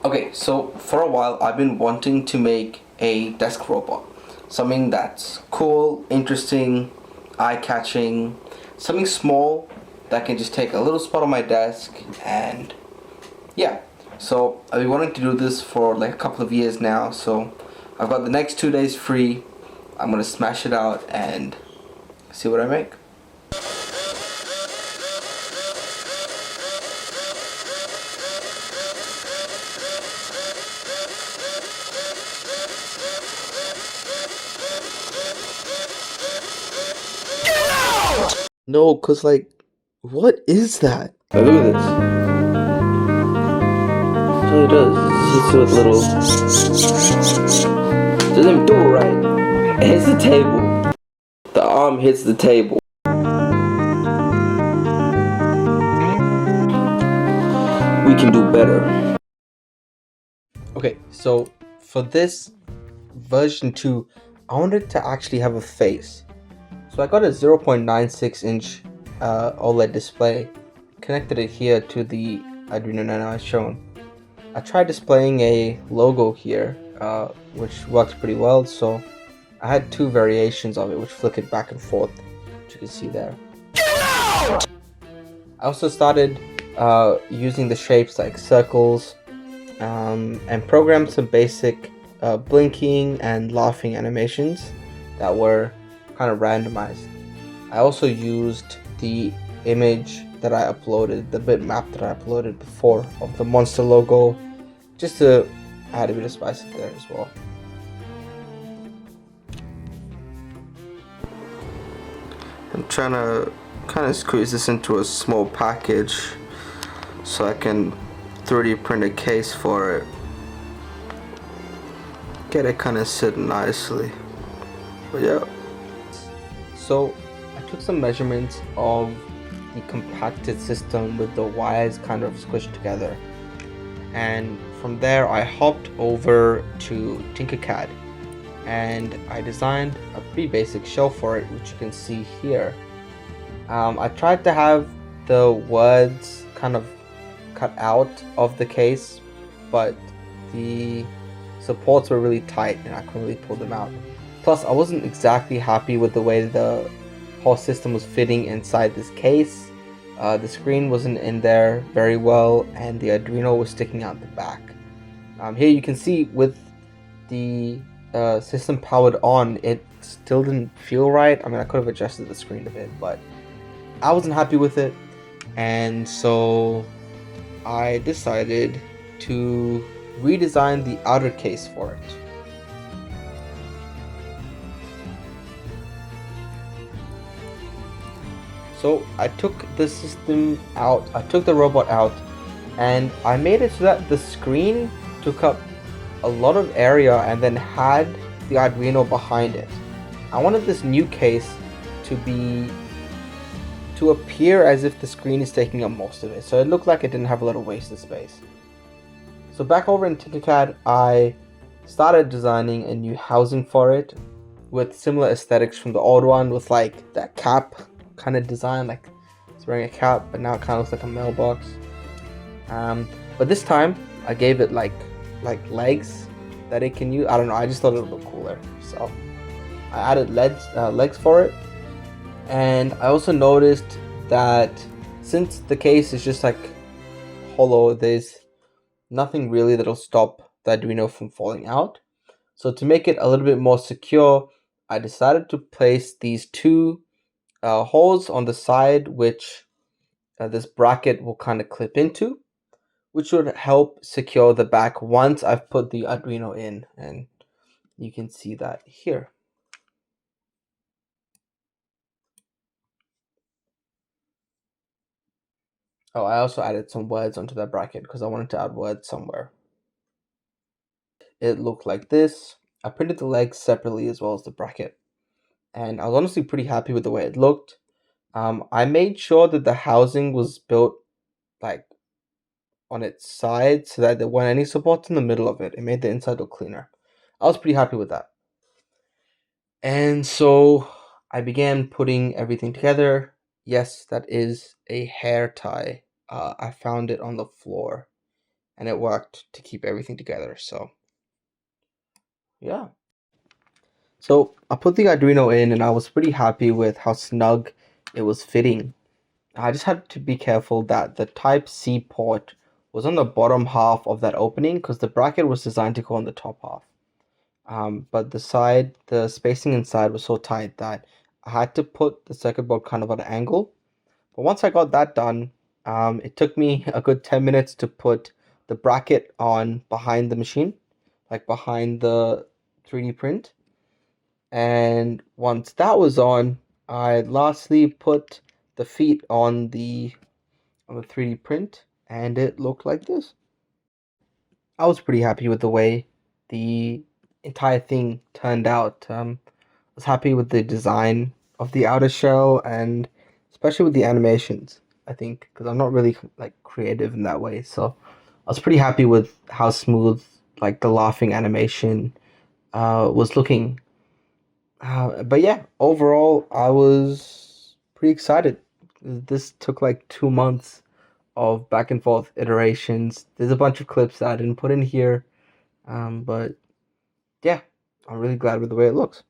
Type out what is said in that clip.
Okay, so for a while I've been wanting to make a desk robot. Something that's cool, interesting, eye-catching, something small that can just take a little spot on my desk and yeah. So I've been wanting to do this for like a couple of years now, so I've got the next 2 days free. I'm gonna smash it out and see what I make. No, cause like, what is that? Oh, look at this. It really does. It's just a little. Doesn't do it right. It hits the table. The arm hits the table. We can do better. Okay, so for this version 2, I wanted to actually have a face. So I got a 0.96 inch OLED display, connected it here to the Arduino Nano as shown. I tried displaying a logo here, which works pretty well, so I had two variations of it which flickered back and forth, which you can see there. I also started using the shapes like circles and programmed some basic blinking and laughing animations that were kind of randomized. I also used the image that I uploaded, the bitmap that I uploaded before of the monster logo, just to add a bit of spice there as well. I'm trying to kind of squeeze this into a small package so I can 3D print a case for it. Get it kind of sit nicely. But yeah. So I took some measurements of the compacted system with the wires kind of squished together, and from there I hopped over to Tinkercad and I designed a pretty basic shell for it, which you can see here. I tried to have the words kind of cut out of the case, but the supports were really tight and I couldn't really pull them out. Plus, I wasn't exactly happy with the way the whole system was fitting inside this case. The screen wasn't in there very well and the Arduino was sticking out the back. Here you can see with the system powered on, it still didn't feel right. I mean, I could have adjusted the screen a bit, but I wasn't happy with it, and so I decided to redesign the outer case for it. So I took the system out, I took the robot out, and I made it so that the screen took up a lot of area and then had the Arduino behind it. I wanted this new case to appear as if the screen is taking up most of it, so it looked like it didn't have a lot of wasted space. So back over in Tinkercad, I started designing a new housing for it with similar aesthetics from the old one, with like that cap kind of design, like it's wearing a cap, but now it kind of looks like a mailbox. But this time I gave it like legs that it can use. I don't know, I just thought it would look cooler, so I added legs for it. And I also noticed that since the case is just like hollow, there's nothing really that'll stop the Arduino from falling out. So to make it a little bit more secure, I decided to place these two holes on the side, which this bracket will kind of clip into, which would help secure the back once I've put the Arduino in, and you can see that here. Oh, I also added some words onto that bracket because I wanted to add words somewhere. It looked like this. I printed the legs separately as well as the bracket, and I was honestly pretty happy with the way it looked. I made sure that the housing was built like on its side so that there weren't any supports in the middle of it. It made the inside look cleaner. I was pretty happy with that. And so I began putting everything together. Yes, that is a hair tie. I found it on the floor and it worked to keep everything together. So yeah. So I put the Arduino in and I was pretty happy with how snug it was fitting. I just had to be careful that the Type C port was on the bottom half of that opening because the bracket was designed to go on the top half. But the spacing inside was so tight that I had to put the circuit board kind of at an angle. But once I got that done, it took me a good 10 minutes to put the bracket on behind the machine, like behind the 3D print. And once that was on, I lastly put the feet on the 3D print, and it looked like this. I was pretty happy with the way the entire thing turned out. I was happy with the design of the outer shell and especially with the animations. I think because I'm not really like creative in that way, so I was pretty happy with how smooth like the laughing animation was looking. But yeah, overall, I was pretty excited. This took like 2 months of back and forth iterations. There's a bunch of clips that I didn't put in here, but yeah, I'm really glad with the way it looks.